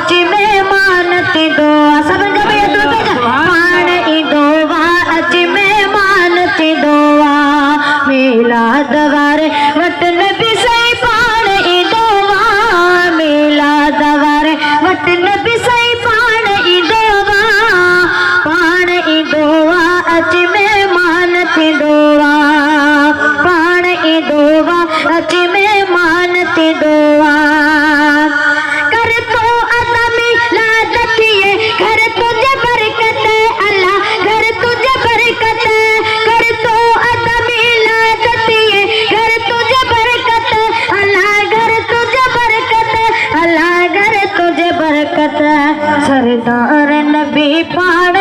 अच मेहमान ते दुआ सबर कबे पाण ई दुआ अच मेहमान ते दुआ मिलाद वारे वतन भी सही पाण ई दुआ मिलाद वारे वतन भी सही पाण ई दुआ अच मेहमान ते दुआ पाण ई दुआ अच मेहमान ते दुआ कर तो अता मिलाद थिए घर तुझे बरकत अल्लाह घर तुझे बरकत कर तो अता मिलाद थिए घर तुझे बरकत अल्लाह घर तुझे बरकत अल्लाह घर तुझे बरकत सरदार नबी पाण